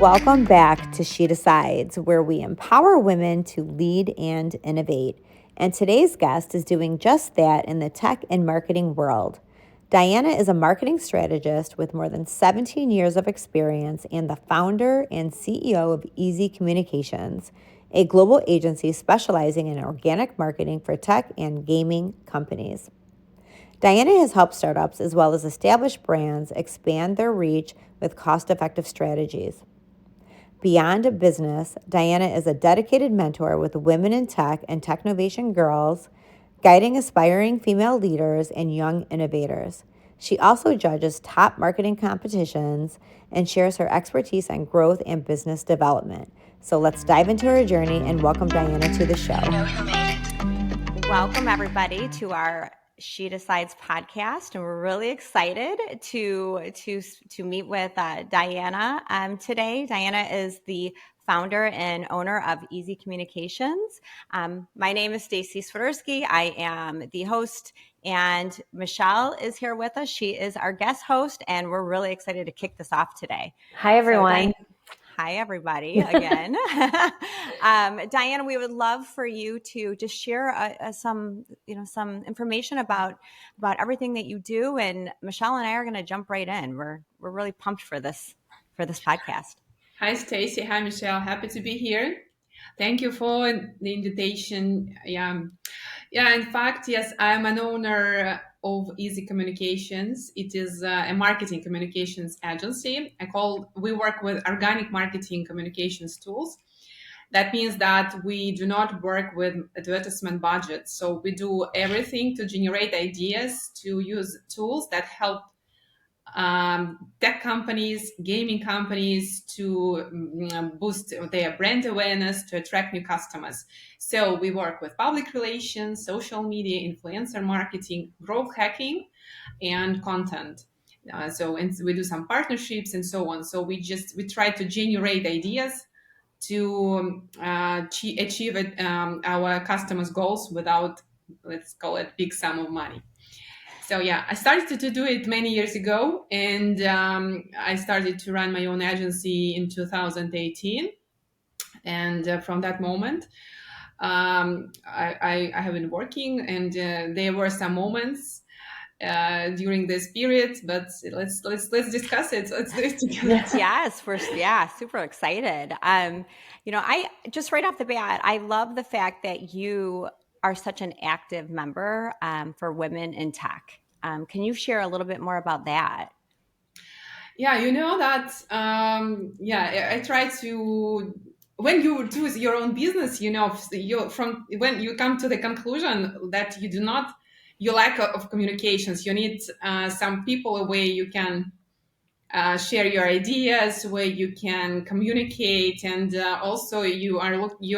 welcome back to She Decides, where we empower women to lead and innovate. And today's guest is doing just that in the tech and marketing world. Diana is a marketing strategist with more than 17 years of experience and the founder and CEO of Easy Communications, a global agency specializing in organic marketing for tech and gaming companies. Diana has helped startups as well as established brands expand their reach with cost-effective strategies. Beyond a business, Diana is a dedicated mentor with women in tech and technovation girls, guiding aspiring female leaders and young innovators. She also judges top marketing competitions and shares her expertise on growth and business development. So let's dive into her journey and welcome Diana to the show. Welcome, everybody, to our She Decides podcast, and we're really excited to meet with Diana today. Diana is the founder and owner of Easy Communications. My name is Staci Swiderski. I am the host, and Michelle is here with us. She is our guest host, and we're really excited to kick this off today. Hi, everyone. Hi, everybody, again. Diana, we would love for you to just share some information about everything that you do. And Michelle and I are going to jump right in. We're really pumped for this podcast. Hi, Staci. Hi, Michelle. Happy to be here. Thank you for the invitation. In fact, yes, I'm an owner of Easy Communications. It is a marketing communications agency. We work with organic marketing communications tools. That means that we do not work with advertisement budgets. So we do everything to generate ideas, to use tools that help tech companies, gaming companies to boost their brand awareness, to attract new customers. So we work with public relations, social media, influencer marketing, growth hacking, and content. And we do some partnerships and so on. So we try to generate ideas to achieve our customers' goals without, let's call it, big sum of money. So I started to do it many years ago, and I started to run my own agency in 2018. And from that moment, I have been working, and there were some moments during this period, but let's discuss it. Let's do it together. Yes, we're super excited. I just right off the bat, I love the fact that you are such an active member for women in tech. Can you share a little bit more about that? Yeah, I try to. When you do your own business, when you come to the conclusion that you lack of communications, you need some people where you can share your ideas, where you can communicate, and also you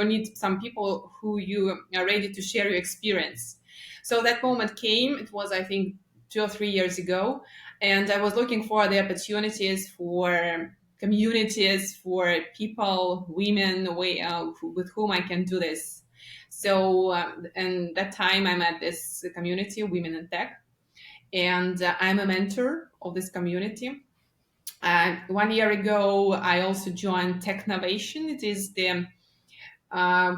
need some people who you are ready to share your experience. So that moment came. It was, I think, 2 or 3 years ago, and I was looking for the opportunities for communities, for people, women, with whom I can do this. So, and that time I met this community, Women in Tech, and I'm a mentor of this community. 1 year ago, I also joined Technovation. It is the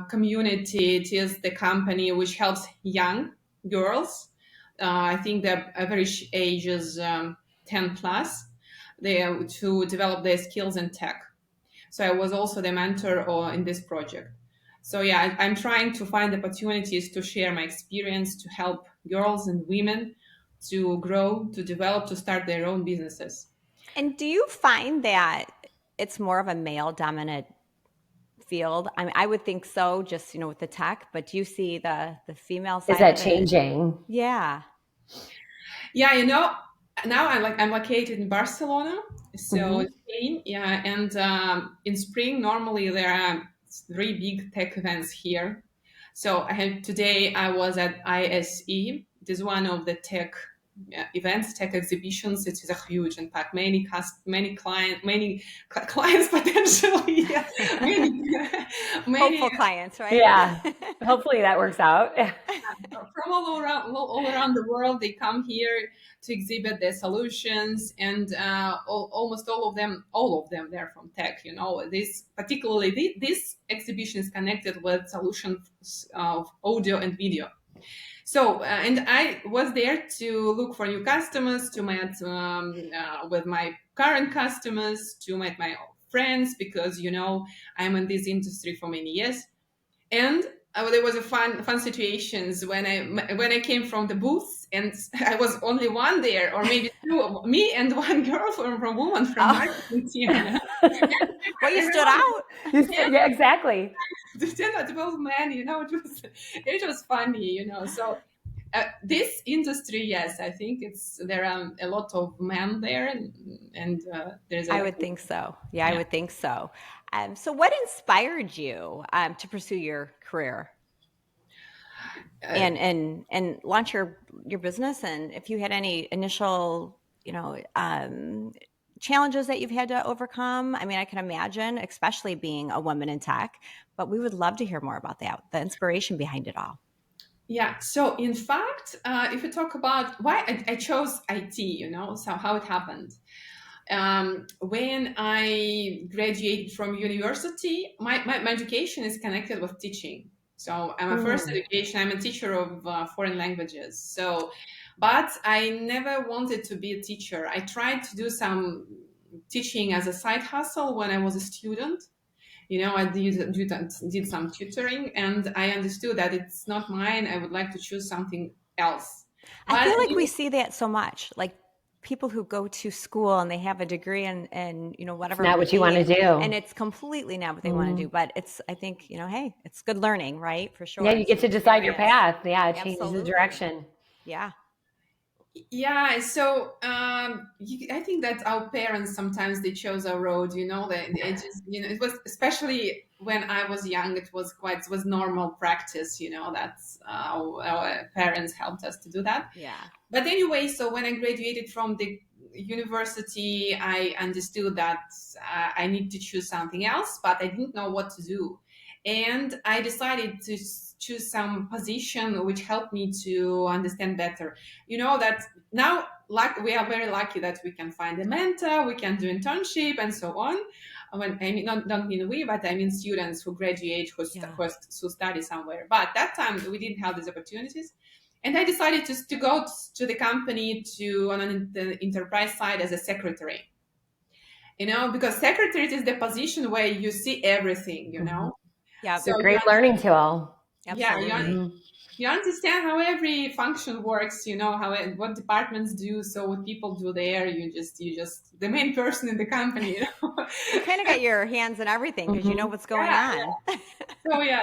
community. It is the company which helps young girls. I think their average age is 10 plus. To develop their skills in tech. So I was also the mentor in this project. So I'm trying to find opportunities to share my experience, to help girls and women to grow, to develop, to start their own businesses. And do you find that it's more of a male-dominant field? I mean, I would think so, just with the tech. But do you see the female side? Is that changing? Yeah. Yeah, now I'm located in Barcelona, so Spain. Yeah, and in spring normally there are 3 big tech events here. So today I was at ISE. It is one of the tech events, tech exhibitions. It is a huge impact. Many clients potentially. Yeah. many Hopeful clients, right? Yeah. Hopefully that works out. From from all around the world. They come here to exhibit their solutions, and almost all of them, they're from tech. This particularly this exhibition is connected with solutions of audio and video. So, and I was there to look for new customers, to meet with my current customers, to meet my friends, because I'm in this industry for many years. And there was a fun situations when I came from the booth, and I was only one there, or maybe two, me and one girl from woman from marketing team. Well, you stood out. Yeah, exactly. The 12 men, it was funny, So this industry, yes, I think there are a lot of men there, and there's. I would think so. Yeah, I would think so. So, what inspired you to pursue your career and launch your business? And if you had any initial, challenges that you've had to overcome. I mean, I can imagine, especially being a woman in tech. But we would love to hear more about that, the inspiration behind it all. Yeah. So in fact, if we talk about why I chose IT, so how it happened. When I graduated from university, my education is connected with teaching. So I'm a first education. I'm a teacher of foreign languages. So, but I never wanted to be a teacher. I tried to do some teaching as a side hustle when I was a student. I did some tutoring, and I understood that it's not mine. I would like to choose something else. I feel like we see that so much, like people who go to school and they have a degree and whatever. It's not what you want to do. And it's completely not what they want to do. But it's, I think, hey, it's good learning, right? For sure. Yeah, you get to decide your path. Yeah, it changes Absolutely. the direction. Yeah. Yeah, so I think that our parents sometimes they chose our road. They just it was, especially when I was young, it was normal practice. That's how our parents helped us to do that. Yeah. But anyway, so when I graduated from the university, I understood that I need to choose something else, but I didn't know what to do, and I decided to choose some position which helped me to understand better. That now, we are very lucky that we can find a mentor, we can do internship, and so on. I mean, don't mean we, but I mean students who graduate, who study somewhere. But that time we didn't have these opportunities, and I decided to go to the company on the enterprise side as a secretary. Because secretary is the position where you see everything. Yeah, so it's a great learning tool. Absolutely. Yeah, you understand how every function works, what departments do, so what people do there. You just the main person in the company. You kind of got your hands in everything because you know what's going on.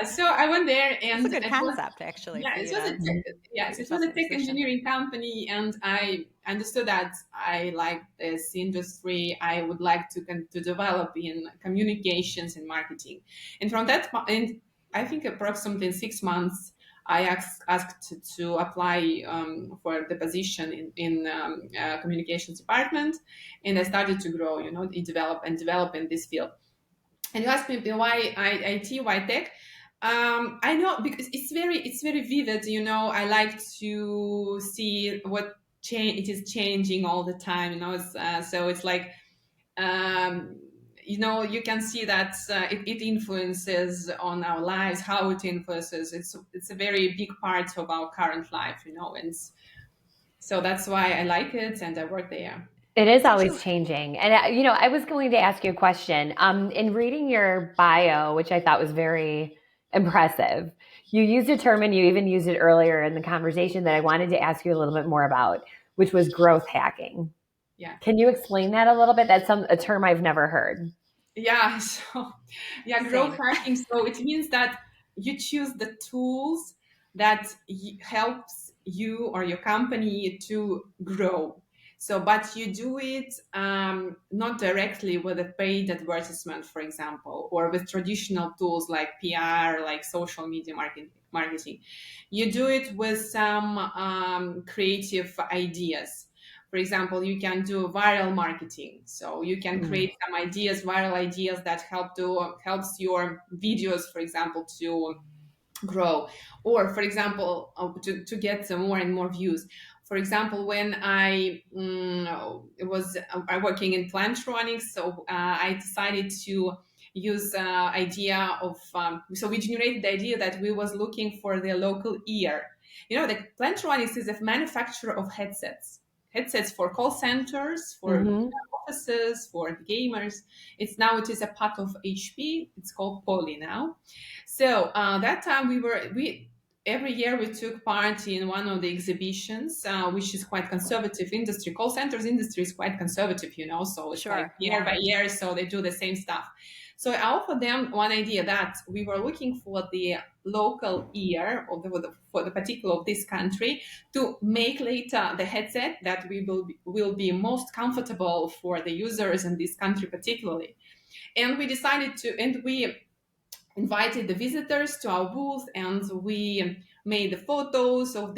So I went there, and it's a good concept, actually. Yeah, it was a tech engineering company, and I understood that I like this industry. I would like to develop in communications and marketing, and from that point, I think approximately 6 months, I asked to apply for the position in communications department, and I started to grow, develop in this field. And you asked me why IT, why tech? I know, because it's very vivid. I like to see what it is changing all the time. So it's like. You can see that it influences on our lives, how it influences. It's a very big part of our current life, and so that's why I like it and I work there. It is always changing. And, I was going to ask you a question. In reading your bio, which I thought was very impressive, you used a term, and you even used it earlier in the conversation, that I wanted to ask you a little bit more about, which was growth hacking. Yeah. Can you explain that a little bit? That's a term I've never heard. Yeah. So, growth hacking. So it means that you choose the tools that helps you or your company to grow. So, but you do it not directly with a paid advertisement, for example, or with traditional tools like PR, like social media marketing. You do it with some creative ideas. For example, you can do viral marketing. So you can create some viral ideas that helps your videos, for example, to grow. Or for example, to get some more and more views. For example, when I was working in plantronics, so I decided to use idea of so we generated the idea that we was looking for the local ear. The plantronics is a manufacturer of headsets for call centers, for Mm-hmm. offices, for gamers. It is a part of HP. It's called Poly now. So that time we every year we took part in one of the exhibitions, which is quite conservative industry. Call centers industry is quite conservative, so it's like Sure. year Yeah. by year, so they do the same stuff. So I offered them one idea that we were looking for the local ear for the particular of this country to make later the headset that will be most comfortable for the users in this country particularly. And we decided to, and we invited the visitors to our booth, and we made the photos of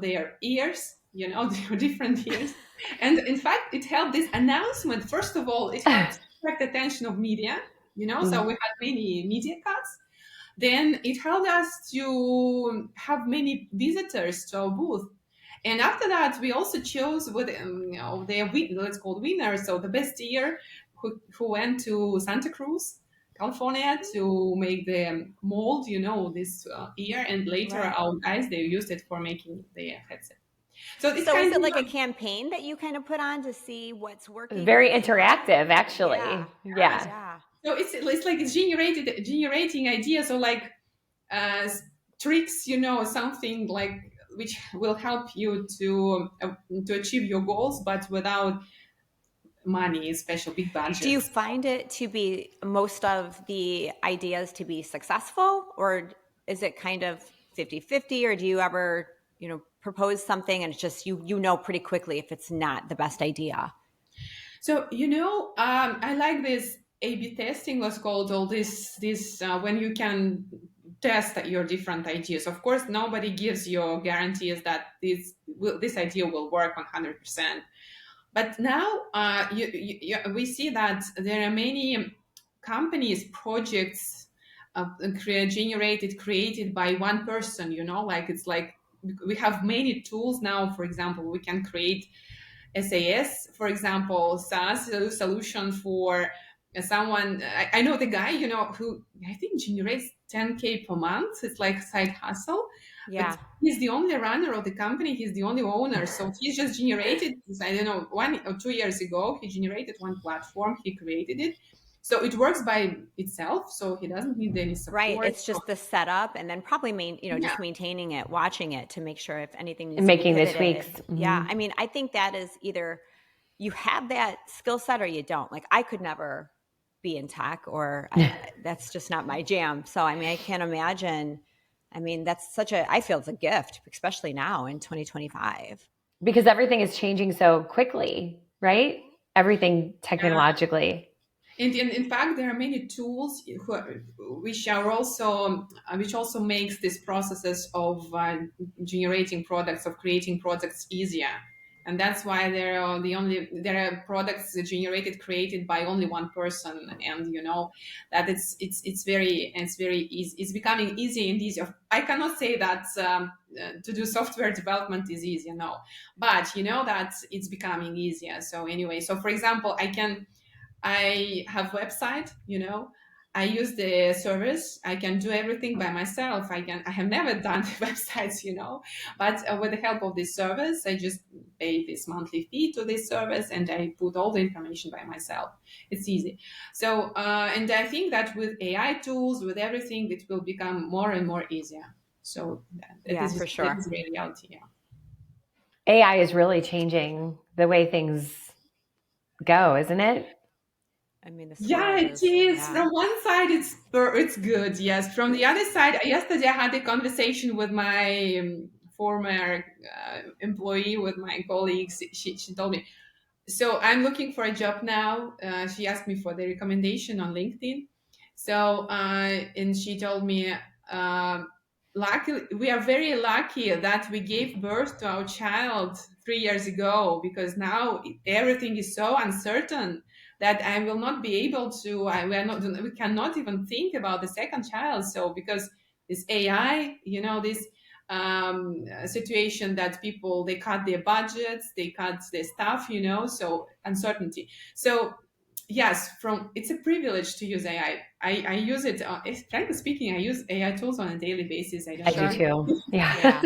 their ears, different ears. And in fact, it helped this announcement. First of all, it helped attract attention of media, so we had many media cuts. Then it helped us to have many visitors to our booth. And after that, we also chose with let's call winners, so the best year who went to Santa Cruz, California, to make the mold, this year, and later Right. our guys they used it for making the headset. So it's So is kind it of like a campaign that you kind of put on to see what's working? Very What's not? interactive, Yeah. actually. Yeah. Yeah. so it's like it's generating ideas or like uh, tricks, something like which will help you to achieve your goals, but without money, special big Do you budgets. find it to be most of the ideas to be successful, or is it kind of 50-50, or do you ever, propose something and it's just you know pretty quickly if it's not the best idea? So I like this A/B testing, was called all this when you can test your different ideas. Of course, nobody gives you guarantees that this idea will work 100%. But now we see that there are many companies, projects created by one person. Like it's like we have many tools now. For example, we can create SAS, for example, SaaS solution for someone. I know the guy, who I think generates 10K per month. It's like side hustle, but Yeah. he's the only runner of the company. He's the only owner. So he's just generated, I don't know, 1 or 2 years ago, he generated one platform. He created it. So it works by itself. So he doesn't need any Right. support. It's just the setup and then probably Yeah. just maintaining it, watching it to make sure if anything needs And to be making the tweaks. pivoted. Yeah. I mean, I think that is either you have that skill set or you don't. Like I could never be in tech or that's just not my jam. So, I mean, I can't imagine. I mean, that's I feel it's a gift, especially now in 2025. Because everything is changing so quickly, right? Everything technologically. And in fact, there are many tools which also makes these processes of generating products, of creating products easier. And that's why there are products created by only one person, and that it's very easy. It's becoming easy and easier. I cannot say that to do software development is easy, but that it's becoming easier. So anyway, so for example, I have website, I use the service. I can do everything by myself. I have never done websites, but with the help of this service, I just pay this monthly fee to this service and I put all the information by myself. It's easy. So, and I think that with AI tools, with everything, it will become more and more easier. So For sure. It is reality. Yeah. AI is really changing the way things go, isn't it? I mean, this Yeah, world it is. is. Yeah. From one side, it's good. Yes. From the other side, yesterday I had a conversation with my former employee, with my colleagues. She told me, so I'm looking for a job now. She asked me for the recommendation on LinkedIn. So and she told me, luckily, we are very lucky that we gave birth to our child 3 years ago, because now everything is so uncertain that I will not be able to. We cannot even think about the second child. So because this AI, this situation that people, they cut their budgets, they cut their stuff, so uncertainty. So yes, it's a privilege to use AI. I use it. Frankly speaking, I use AI tools on a daily basis. I I don't do know. too. Yeah.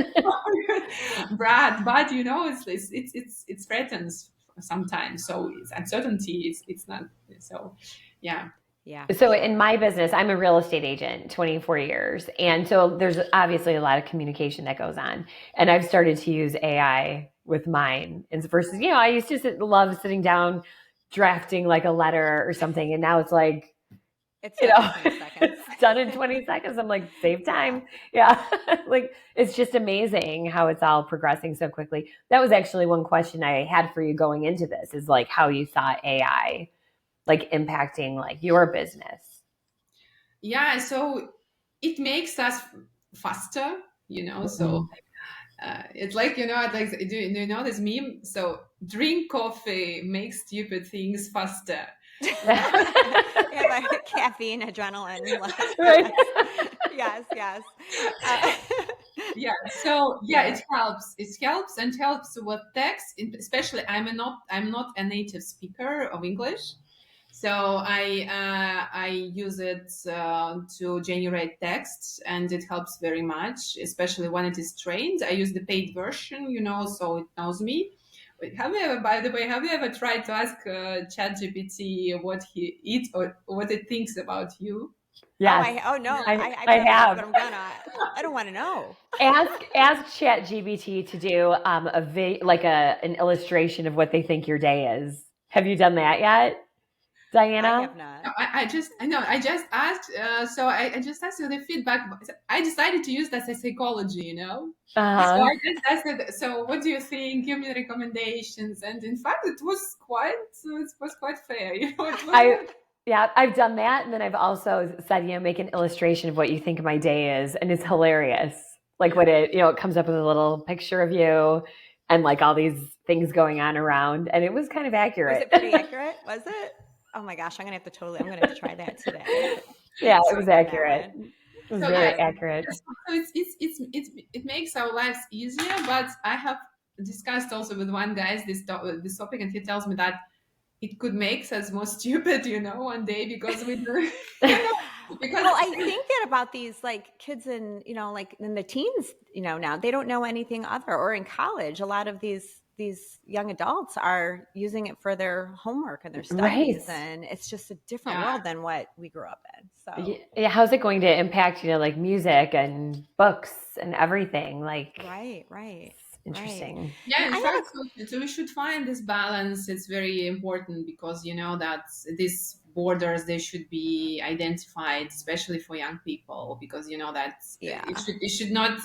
Yeah. But it threatens sometimes. So it's uncertainty. It's not. So yeah. Yeah. So Sure. in my business, I'm a real estate agent, 24 years. And so there's obviously a lot of communication that goes on. And I've started to use AI with mine. And versus, I used to love sitting down, drafting like a letter or something. And now it's like, It's done in 20 seconds. it's done in 20 seconds. I'm like, save time. Yeah. Like, it's just amazing how it's all progressing so quickly. That was actually one question I had for you going into this, is like how you saw AI like impacting like your business. Yeah. So it makes us faster, So it's like, like, do you know this meme? So drink coffee, make stupid things faster. Yeah, like caffeine, adrenaline. Right. Yes. Yeah. So yeah, Yeah. it helps with text. Especially, I'm not a native speaker of English, so I use it to generate text, and it helps very much, especially when it is trained. I use the paid version, so it knows me. Wait, by the way, have you ever tried to ask ChatGPT what he eats or what it thinks about you? Yes. No, I I probably have, have. but I don't want to know. Ask ChatGPT to do an illustration of what they think your day is. Have you done that yet, I Diana? have not. No, I just asked. So I just asked you the feedback. I decided to use that as psychology, So Uh-huh. I just asked it. So what do you think? Give me recommendations. And in fact, it was quite fair. It was I Yeah, I've done that, and then I've also said, make an illustration of what you think my day is, and it's hilarious. Like what it comes up with a little picture of you and like all these things going on around, and it was kind of Was accurate. it pretty accurate? Was it? Oh my gosh, I'm gonna have to try that today. Yeah, it so was On that accurate. one. It was so yeah. very Um, accurate. So it makes our lives easier. But I have discussed also with one guy this topic, and he tells me that it could make us more stupid, one day, because we do, because well, I think that about these like kids in, like in the teens, now they don't know anything other, or in college, a lot of these young adults are using it for their homework and their Right. studies, and it's just a different yeah, world than what we grew up in. So Yeah, how's it going to impact, like music and books and everything? Like, right, it's right. interesting. yeah. And In I have fact, so we should find this balance. It's very important, because that these borders, they should be identified, especially for young people, because that yeah, it should not.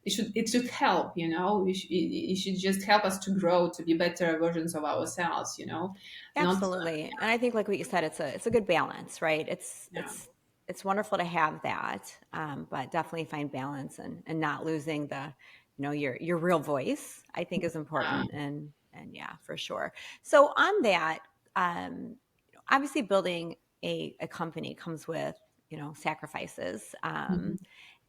It should help, it should just help us to grow, to be better versions of ourselves, not. absolutely. And I think, like what you said, it's a good balance, right? Yeah. It's wonderful to have that, but definitely find balance and not losing the, your real voice. I think is important, and yeah, for sure. So on that, obviously building a company comes with sacrifices. Mhm.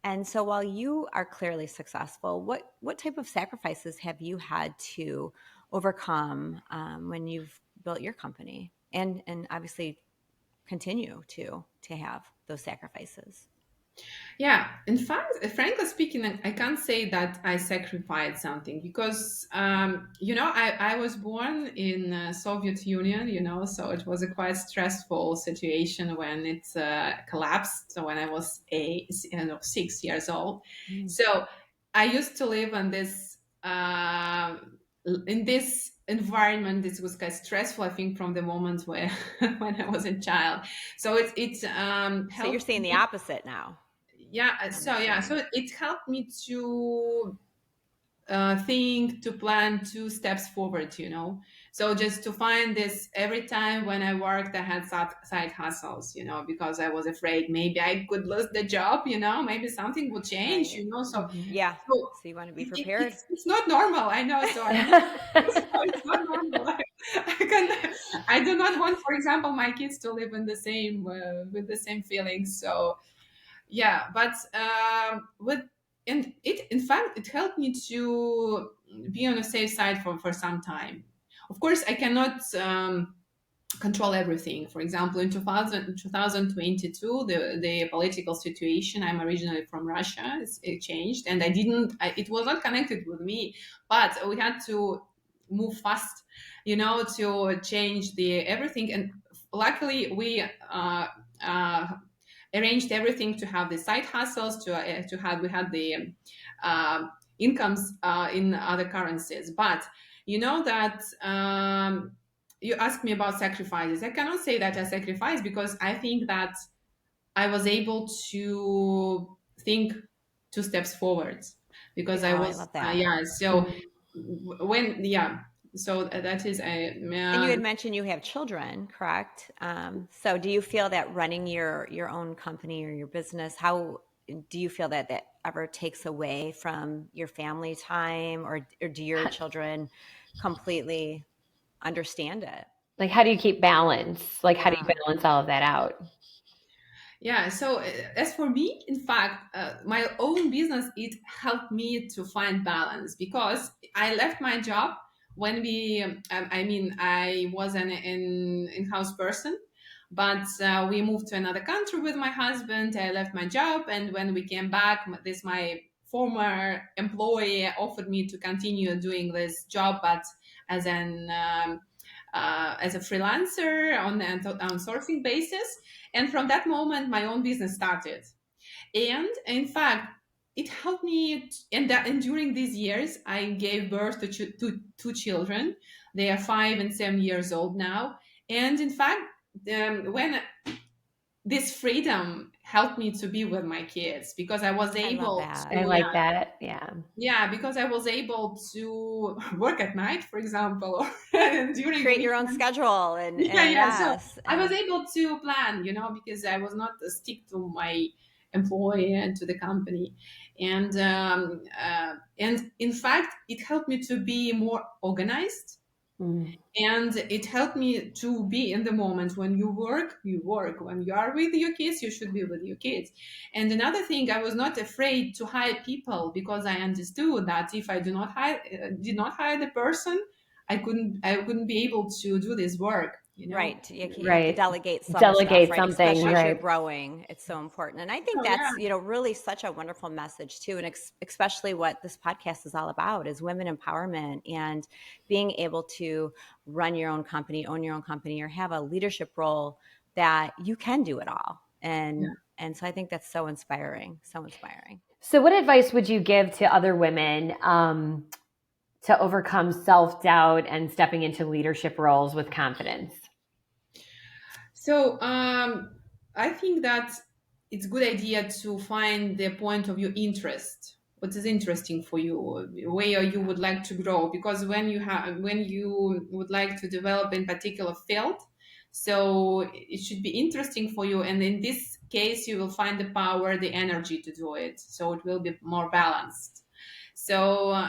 And so while you are clearly successful, what type of sacrifices have you had to overcome when you've built your company, and obviously continue to have those sacrifices? Yeah, in fact, frankly speaking, I can't say that I sacrificed something, because, I was born in Soviet Union, so it was a quite stressful situation when it collapsed. So when I was 6 years old, Mm. so I used to live in this environment. This was quite stressful, I think, from the moment where when I was a child. So it So you're helped saying the me. opposite now. Yeah, I'm so assuming. it helped me to think, to plan 2 steps forward, so just to find this. Every time when I worked, I had side hustles, because I was afraid maybe I could lose the job, maybe something would change, Right. so Mhm. Yeah. so So you want to be it, it, prepared. it's not normal, I know. So I know it's not normal. I do not want, for example, my kids to live in the same with the same feelings. So yeah, but with and it in fact it helped me to be on a safe side for some time. Of course, I cannot control everything. For example, in 2022, the political situation, I'm originally from Russia, it changed, and it was not connected with me, but we had to move fast, to change the everything. And luckily, we uh, arranged everything to have the side hustles, we had the incomes in other currencies. But you know that. You asked me about sacrifices. I cannot say that I sacrificed, because I think that I was able to think two steps forward, because Oh, I I was love that. yeah. So Mm. when yeah, so that is a And you had mentioned you have children, correct? So do you feel that running your own company or your business, how do you feel that that ever takes away from your family time, or do your children completely understand it? Like, how do you keep balance? Like, how do you Yeah, balance all of that out? Yeah, so as for me, in fact, my own business, it helped me to find balance, because I left my job when I was an in-house person, but we moved to another country with my husband. I left my job, and when we came back, my former employee offered me to continue doing this job, but as an as a freelancer on sourcing basis. And from that moment, my own business started. And in fact, it helped me. And during these years, I gave birth to two children. They are 5 and 7 years old now. And in fact, when this freedom helped me to be with my kids, because I was I love able that. I to, like that. Yeah. yeah, because I was able to work at night, for example, or during the Create your own weekend. schedule Yeah, and yeah. So yes, I was and able to plan, because I was not stick to my employer and to the company, and in fact, it helped me to be more organized, Mm. and it helped me to be in the moment. When you work, you work. When you are with your kids, you should be with your kids. And another thing, I was not afraid to hire people, because I understood that if I did not hire the person, I couldn't be able to do this work. right. You have to Right. delegate some stuff, Delegate right? something, Especially as you're right? growing. It's so important. And I think So yeah. that's, really such a wonderful message too. And especially what this podcast is all about is women empowerment and being able to run your own company, own your own company, or have a leadership role that you can do it all. And so I think that's so inspiring, so inspiring. So, what advice would you give to other women to overcome self doubt and stepping into leadership roles with confidence? So I think that it's a good idea to find the point of your interest. What is interesting for you, where you would like to grow? Because when you would like to develop in particular field, so it should be interesting for you. And in this case, you will find the power, the energy to do it. So it will be more balanced. So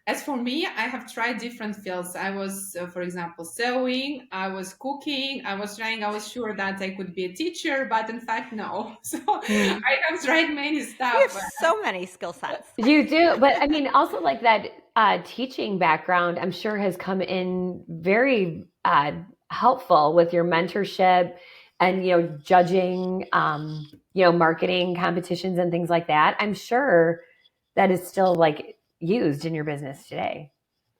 as for me, I have tried different fields. I was, for example, sewing, I was cooking, I was sure that I could be a teacher, but in fact, no. So Mm. I have tried many You have stuff. so many skill sets. You do, but I mean, also like that teaching background, I'm sure has come in very helpful with your mentorship and judging, marketing competitions and things like that. I'm sure that is still like used in your business today.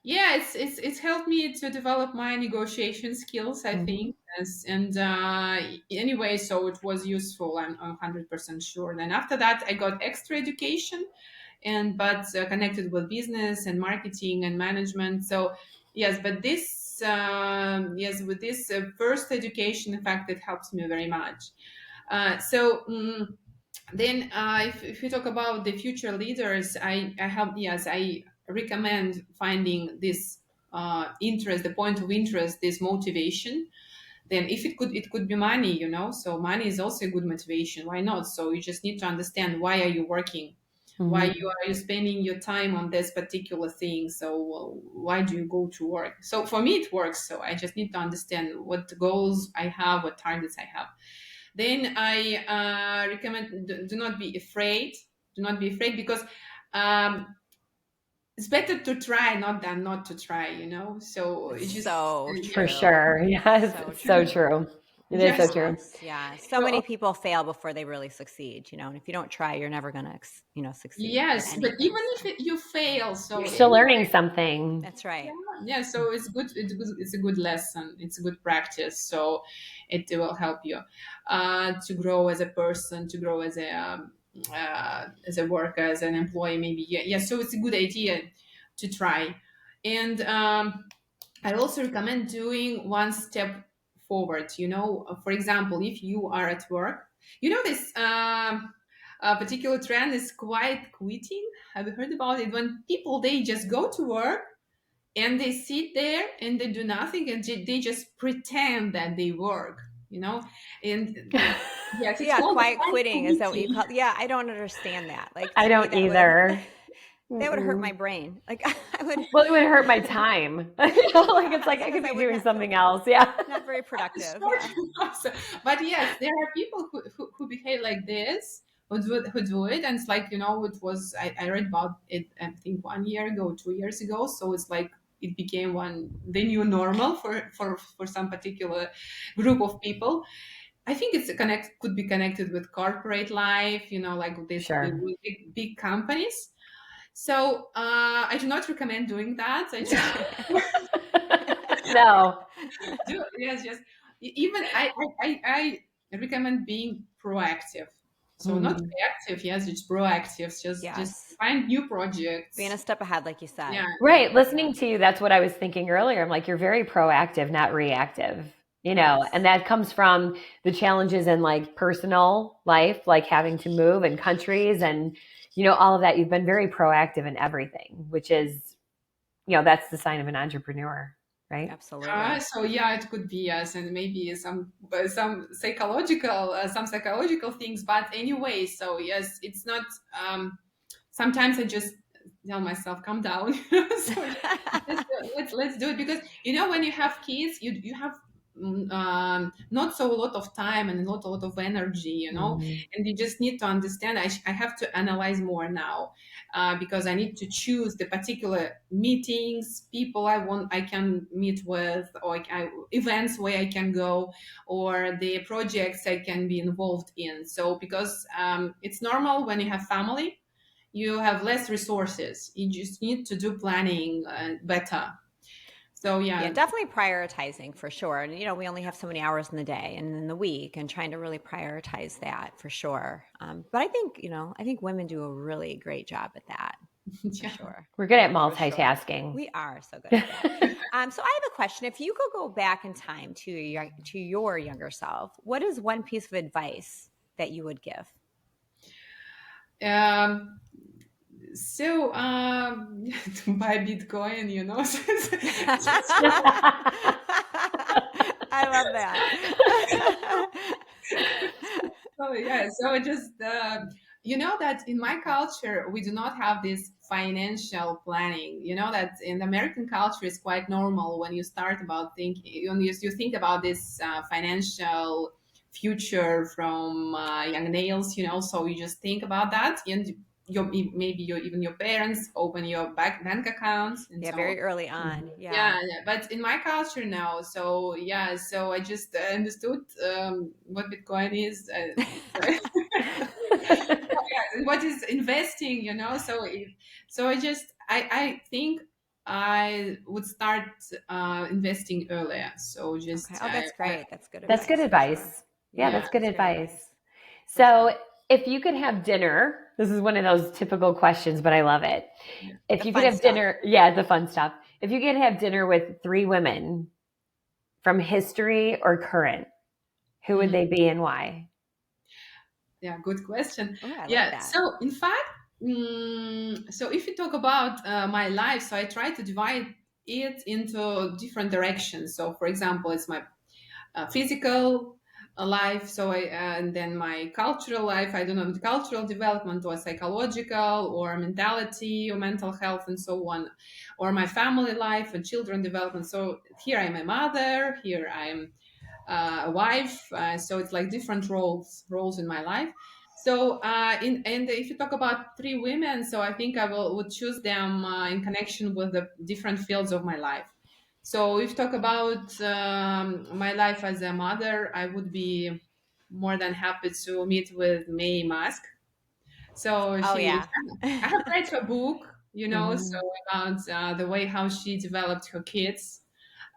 Yeah, it's helped me to develop my negotiation skills, I Mhm. think. Yes. And anyway, so it was useful. I'm 100% sure. Then after that, I got extra education, and but connected with business and marketing and management. So yes, but this yes, with this first education, in fact, it helps me very much. Then if you talk about the future leaders, I recommend finding this interest, the point of interest, this motivation. Then if it could be money. So money is also a good motivation. Why not? So you just need to understand, why are you working, why Mhm. are you spending your time on this particular thing. So why do you go to work? So for me it works. So I just need to understand what goals I have, what targets I have. then I recommend do not be afraid. Do not be afraid, because um, it's better to try not than not to try. So it's just So For true. sure. Yes. So It's so true. true. It is so yes. true. Yeah. So many people fail before they really succeed, and if you don't try, you're never going to, succeed at Yes, but anything. even if you fail, so You're still learning something. That's right. yeah, so it's good. It's a good lesson. It's a good practice. So it will help you to grow as a person, to grow as a worker, as an employee. Maybe yeah. So it's a good idea to try, and I also recommend doing one step forward. For example, if you are at work, this particular trend is quiet quitting. Have you heard about it? When people, they just go to work and they sit there and they do nothing, and they just pretend that they work. And yes, it's Yeah, called quiet quiet quitting, is that what you quitting. call? Yeah, I don't understand that. Like, I to me, don't either. that would hurt Mm-mm. my brain. Like, I would. Well, it would hurt my time. It's like I could Because I be would doing not something else. Yeah. not very productive. Sure. Yeah. But yes, there are people who behave like this, who do it, and it's like, it was, I read about it, I think 1 year ago, 2 years ago. So it's like it became the new normal for some particular group of people. I think could be connected with corporate life, like this Sure. big companies. So I do not recommend doing that. I just No. yes, yes. Even I recommend being proactive. So not Mhm. reactive, yes, it's proactive. Just Yes. find new projects. Being a step ahead, like you said. Yeah, Right. Listening to you, that's what I was thinking earlier. I'm like, you're very proactive, not reactive. Yes. And that comes from the challenges in like personal life, like having to move and countries and, all of that. You've been very proactive in everything, which is, that's the sign of an entrepreneur, right? Absolutely. so yeah, it could be yes, and maybe some psychological things. But anyway, so yes, it's not. Sometimes I just tell myself, calm down. So let's do it, because when you have kids, you have not so a lot of time and not a lot of energy, Mhm. and you just need to understand. I have to analyze more now, because I need to choose the particular meetings, people I can meet with, or events where I can go, or the projects I can be involved in. So because it's normal when you have family, you have less resources. You just need to do planning better. So Yeah, yeah. definitely prioritizing for sure. And, we only have so many hours in the day and in the week, and trying to really prioritize that for sure. But I think women do a really great job at that for Yeah. sure. We're good at For sure. multitasking. We are so good at that. So I have a question. If you could go back in time to your younger self, what is one piece of advice that you would give? So to buy Bitcoin, I love that. So yeah, so just that in my culture we do not have this financial planning. That in the American culture is quite normal when you start about thinking, when you think about this financial future from young nails. So you just think about that, and even your parents open your bank accounts and Yeah, so on. very early on. Yeah, Yeah. yeah, but in my culture now, so yeah, so I just understood what Bitcoin is, what is investing, so I think I would start investing earlier. So Okay. just Oh, that's great. That's good That's good advice for sure. advice. Yeah, yeah. that's good That's great advice. for So, sure. if you could have dinner, this is one of those typical questions, but I love it. If The you could fun have stuff. dinner, yeah, the fun stuff. If you could have dinner with three women from history or current, who would Mhm. they be and why? Yeah, good question. Oh, I like Yeah, that. so in fact, so if you talk about my life, so I try to divide it into different directions. So for example, it's my physical life, so and then my cultural life, I don't know, cultural development, or psychological, or mentality, or mental health, and so on, or my family life and children development. So here I'm a mother, here I'm a wife. So it's like different roles in my life. So and if you talk about three women, so I think I would choose them in connection with the different fields of my life. So if you talk about my life as a mother, I would be more than happy to meet with May Musk. So Oh yeah. I have read her book, so Mhm. about the way how she developed her kids,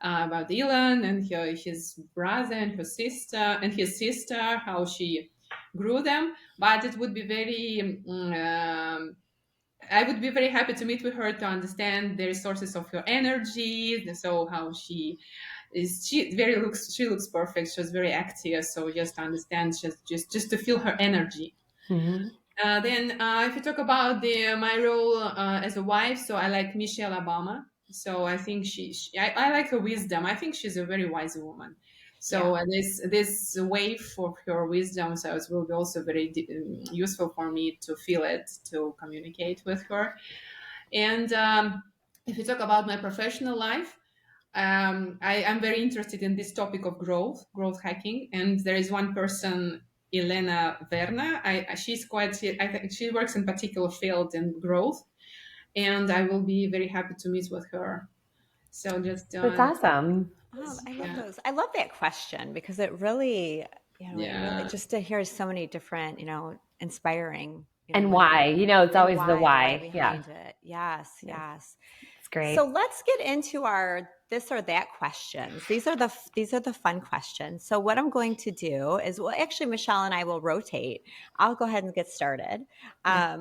about Elon and his brother and her sister and his sister, how she grew them. But it would be I would be very happy to meet with her to understand the resources of her energy. So how she looks perfect. She's very active. So just to understand, just to feel her energy. Mhm. Then, if you talk about my role as a wife, so I like Michelle Obama. So I think I like her wisdom. I think she's a very wise woman. So Yeah. this wave of her wisdom, so it will be also very useful for me to feel it, to communicate with her. And if you talk about my professional life, I am very interested in this topic of growth hacking. And there is one person, Elena Verna. She's I think she works in particular field in growth, and I will be very happy to meet with her. So just That's awesome. I love yeah, those. I love that question because it really, it really yeah, just to hear so many different, inspiring, And women why? It's and always the why, the why why. Yeah. behind it. Yes, Yeah. yes. It's So great. let's get into our this or that questions. These are the fun questions. So what I'm going to do is, well, actually, Michelle and I will rotate. I'll go ahead and get started. yeah.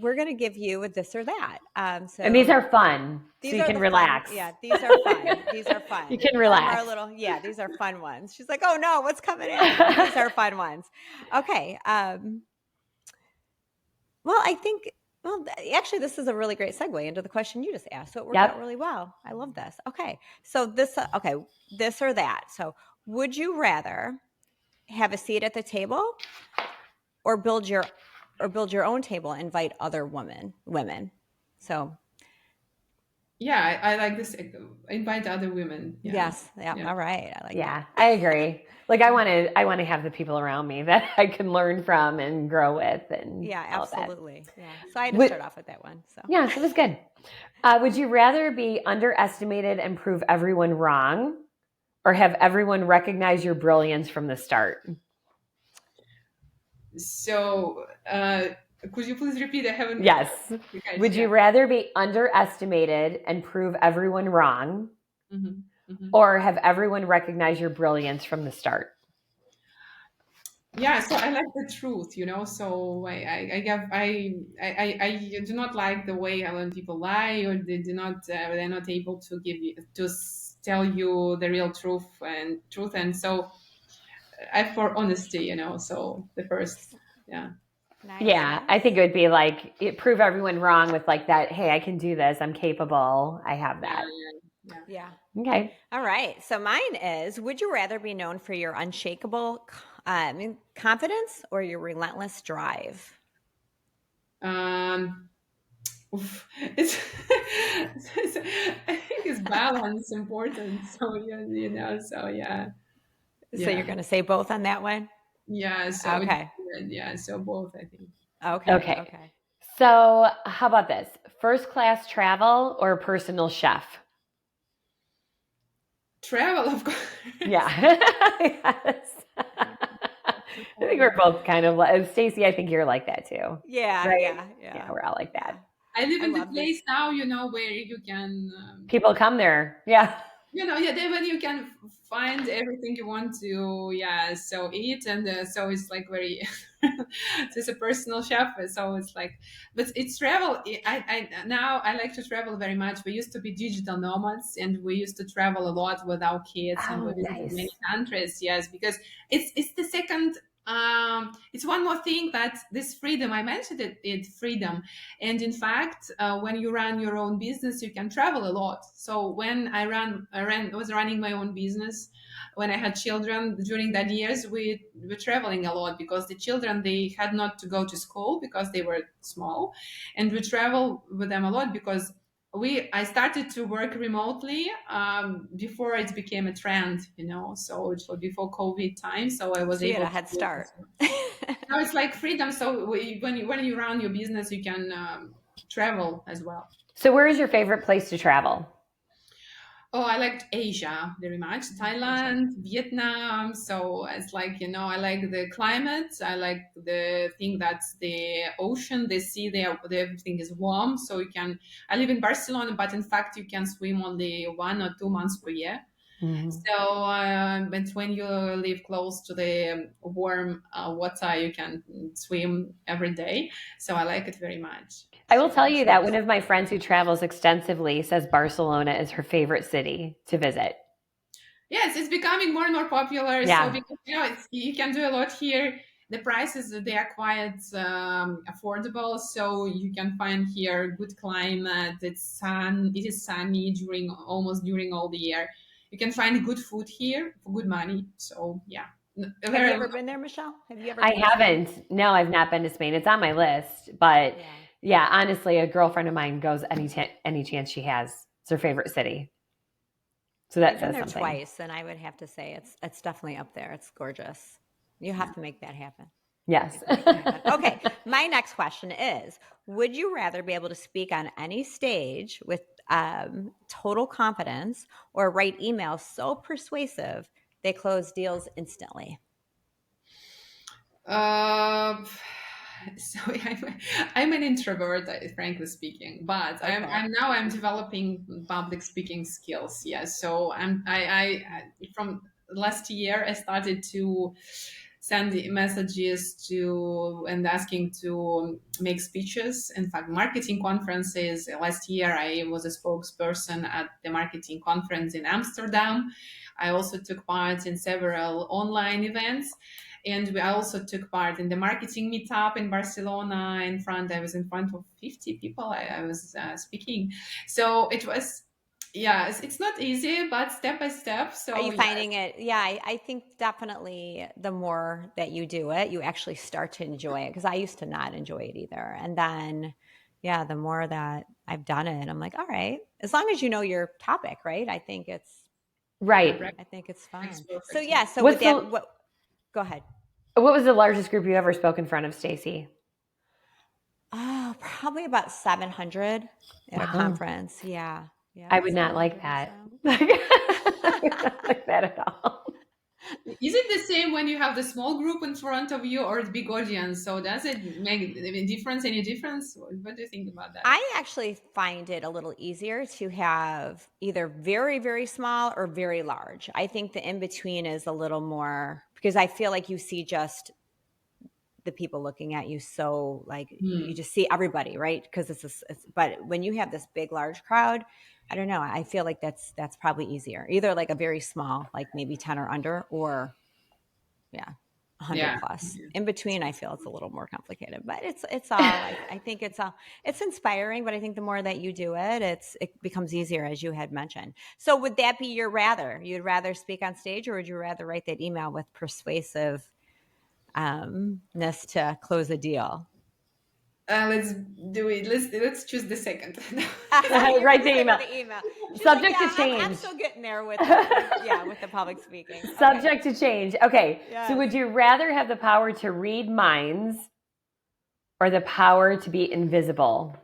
We're going to give you a this or that. And these So are fun, so these you are can the fun. relax. Yeah, these are fun. These are You fun. can Some are a relax. little. Yeah, these are fun ones. She's like, oh no, what's coming at me? These are fun ones. Okay. Well, I think. Well, actually, this is a really great segue into the question you just asked. So it worked out Yep. really well. I love this. Okay, so this or that. So, would you rather have a seat at the table or build your own table? And invite other women. So Yeah, I like this. Invite other women. Yeah, yes, yeah, yeah, all right. I like Yeah, that. I agree. Like I want to have the people around me that I can learn from and grow with and Yeah, all of that. absolutely. Yeah. So I had to Would, start off with that one. So yeah, it was good. Would you rather be underestimated and prove everyone wrong, or have everyone recognize your brilliance from the start? So could you please repeat? I haven't Yes. catch. Would Yeah. you rather be underestimated and prove everyone wrong, Hmm. Hmm. or have everyone recognize your brilliance from the start? Yeah, so I like the truth, so I do not like the way when people lie, or they're not able to tell you the real truth. And so I for honesty, so the first. Yeah. nice, Yeah, I nice. think it would be like prove everyone wrong with like that. Hey, I can do this. I'm capable. I have Yeah, that. yeah. Yeah. Okay. All right. So mine is: would you rather be known for your unshakable confidence or your relentless drive? Um oof, it's, I think it's balance important. So yeah, so yeah. So you're Yeah. going to say both on that one? Yeah, so Okay. yeah, so both, I think. Okay. Okay. Okay. So, how about this? First class travel or personal chef? Travel, of course. Yeah. Yes. I think we're both kind of like Stacy. I think you're like that too, Yeah. right? Yeah. Yeah, Yeah. we're all like Yeah. that. I live I in the love this. place now, where you can, People come there. Yeah. yeah, then when you can find everything you want to, yeah, so eat, and so it's like very, it's a personal chef, so it's like, but it's travel. Now I like to travel very much. We used to be digital nomads, and we used to travel a lot with our kids, and we Oh, visited many nice. countries. Yes, because it's the second. It's one more thing that this freedom I mentioned it freedom. And in fact, when you run your own business, you can travel a lot. So when I was running my own business. When I had children during that years, we were traveling a lot because the children, they had not to go to school because they were small, and we travel with them a lot because I started to work remotely before it became a trend, so it was before COVID time. So I was So you had able a to head do it start. as well. Now it's like freedom. So when you run your business, you can travel as well. So where is your favorite place to travel? Oh, I liked Asia very much. Asia. Thailand, Vietnam. So it's like, I like the climate. I like the thing that's the ocean, the sea, everything is warm. So I live in Barcelona, but in fact, you can swim only 1 or 2 months per year. Mhm. So, but when you live close to the warm water, you can swim every day. So I like it very much. I will So. tell you that one of my friends who travels extensively says Barcelona is her favorite city to visit. Yes, it's becoming more and more popular. So Yeah. because you can do a lot here. The prices they are quite affordable, so you can find here good climate. It is sunny almost during all the year. You can find good food here for good money. So yeah, Have you very. ever been there, Michelle? Have you ever I been to Spain? haven't. No, I've not been to Spain. It's on my list, but yeah, honestly, a girlfriend of mine goes any chance she has. It's her favorite city. So that I've been says there something. twice, and I would have to say it's definitely up there. It's gorgeous. You have to make that happen. Yes. Okay, my next question is: would you rather be able to speak on any stage with total confidence, or write emails so persuasive they close deals instantly? Uh, so I'm an introvert, frankly speaking, but Okay. I'm developing public speaking skills. Yes, so from last year I started to send messages to and asking to make speeches. In fact, marketing conferences. Last year I was a spokesperson at the marketing conference in Amsterdam. I also took part in several online events. And I also took part in the marketing meetup in Barcelona. I was in front of 50 people. I was speaking. So it was, yeah, it's not easy, but step by step. Are So you yeah. finding it? Yeah, I think definitely the more that you do it, you actually start to enjoy it. Because I used to not enjoy it either. And then, yeah, the more that I've done it, I'm like, all right, as long as you know your topic, right? Right. I think it's Makes fine. So perfect yeah, sense. so with that, go ahead. What was the largest group you ever spoke in front of, Staci? Oh, probably about 700 at a Wow. conference. Yeah. I Yeah, would not like 700 or that. so. I would not like that at all. Is it the same when you have the small group in front of you or the big audience? So does it make a difference? Any difference? What do you think about that? I actually find it a little easier to have either very, very small or very large. I think the in between is a little more because I feel like you see just the people looking at you. So, like, you Hmm. just see everybody, right? Because but when you have this big, large crowd, I don't know. I feel like that's probably easier. Either like a very small, like maybe 10 or under, or yeah, 100 Yeah. plus. Yeah. In between, I feel it's a little more complicated, but it's all. I think it's inspiring. But I think the more that you do it, it becomes easier, as you had mentioned. So would that be your rather? You'd rather speak on stage, or would you rather write that email with persuasiveness to close a deal? Let's do it. Let's choose the second. You're Write gonna the say with email. the email. She's like, Subject yeah, to I'm change. still getting there with the public speaking. Okay. Subject to change. Okay. So Yes. would you rather have the power to read minds or the power to be invisible?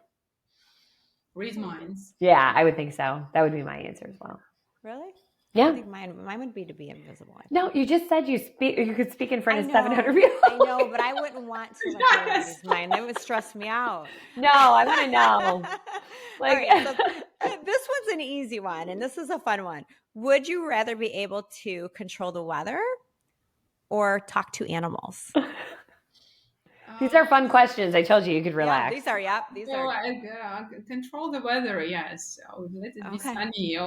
Read minds. Yeah, I would think so. That would be my answer as well. Really? I Yeah. think mine would be to be invisible. I No, think. you just said you could speak in front of 700 people. I know, but I wouldn't want to like read Yes. everybody's mind. That would stress me out. No, I want to know. All Like right, so this one's an easy one, and this is a fun one. Would you rather be able to control the weather or talk to animals? these are Uh, fun questions. I told you could Yeah, relax. these so are I control the weather. Yes. So let it be okay. sunny.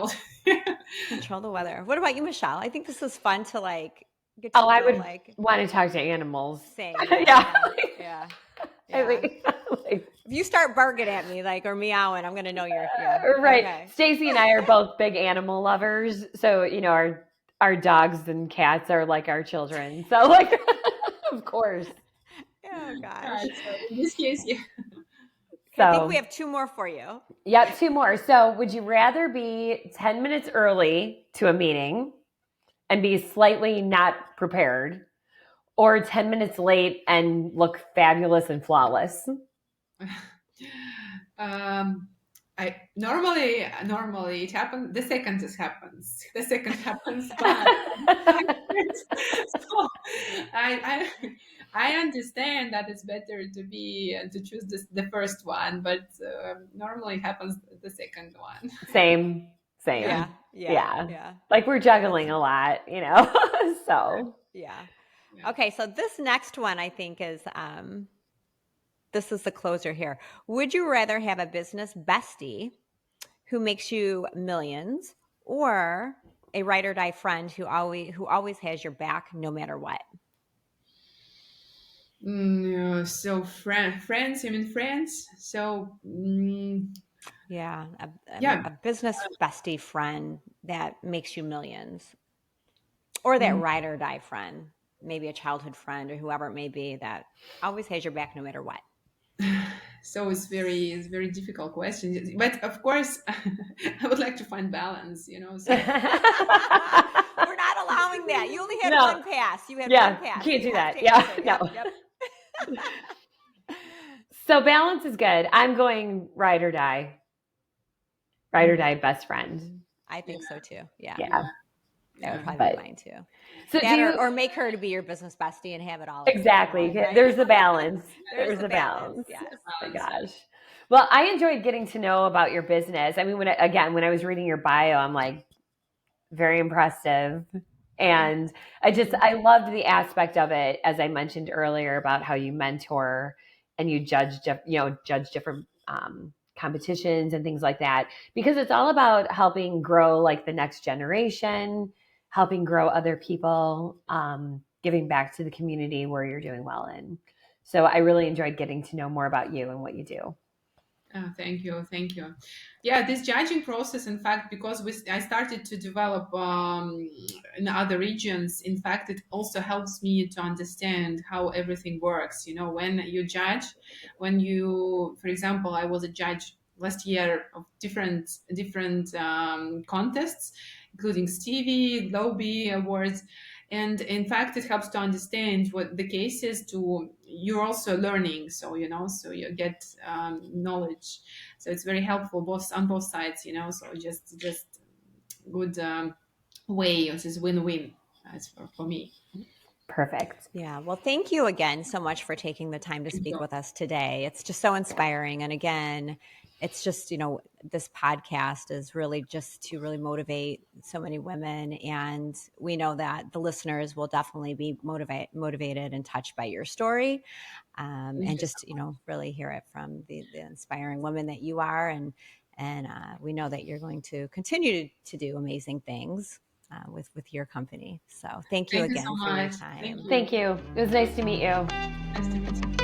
Control the weather. What about you, Michelle? I think this is fun to like get to Oh, I know would like want to talk to animals. same. Yeah. Yeah. I Yeah. mean, like, If you start barking at me like or meowing, I'm gonna know you're right. okay. Stacy and I are both big animal lovers. So, our dogs and cats are like our children. So of course. Oh Yeah, gosh. so in this case, yeah. So I think we have 2 more for you. Yep, 2 more. So would you rather be 10 minutes early to a meeting and be slightly not prepared, or 10 minutes late and look fabulous and flawless? I normally it happens. The second happens. The second happens, but so I understand that it's better to choose the first one, but normally it happens the second one. Same. Yeah. Like we're juggling a lot, so. Yeah. Okay, so this next one I think is this is the closer here. Would you rather have a business bestie who makes you millions, or a ride or die friend who always has your back no matter what? So friends, you mean friends? So Yeah, yeah. a business bestie friend that makes you millions, or that ride or die friend, maybe a childhood friend or whoever it may be that always has your back no matter what. So it's very difficult question, but of course I would like to find balance, So. We're not allowing that. You only had one pass. You had one pass. You can't do that. Yep. So balance is good. I'm going ride or die. Ride or die best friend. I think so too. Yeah. That would probably be mine too. So or make her to be your business bestie and have it all. Exactly. Right? There's the balance. There's the balance. Yes. Oh my gosh. Well, I enjoyed getting to know about your business. I mean, when I was reading your bio, I'm like, very impressive. And I loved the aspect of it, as I mentioned earlier, about how you mentor and you judge different competitions and things like that, because it's all about helping grow like the next generation, helping grow other people, giving back to the community where you're doing well in. So I really enjoyed getting to know more about you and what you do. Oh, thank you. Yeah, this judging process, in fact, because I started to develop in other regions, in fact, it also helps me to understand how everything works. When you judge, for example, I was a judge last year of different contests, including Stevie, Lobby Awards. And in fact, it helps to understand what the case is. You're also learning, so you get knowledge. So it's very helpful on both sides. So just good way. This is win-win as for me. Perfect. Yeah. Well, thank you again so much for taking the time to speak with us today. It's just so inspiring. And again, it's just, this podcast is really just to really motivate so many women. And we know that the listeners will definitely be motivated and touched by your story. And just, really hear it from the inspiring woman that you are. And we know that you're going to continue to do amazing things with your company. So thank you again for your time. Thank you. It was nice to meet you. Nice to meet you.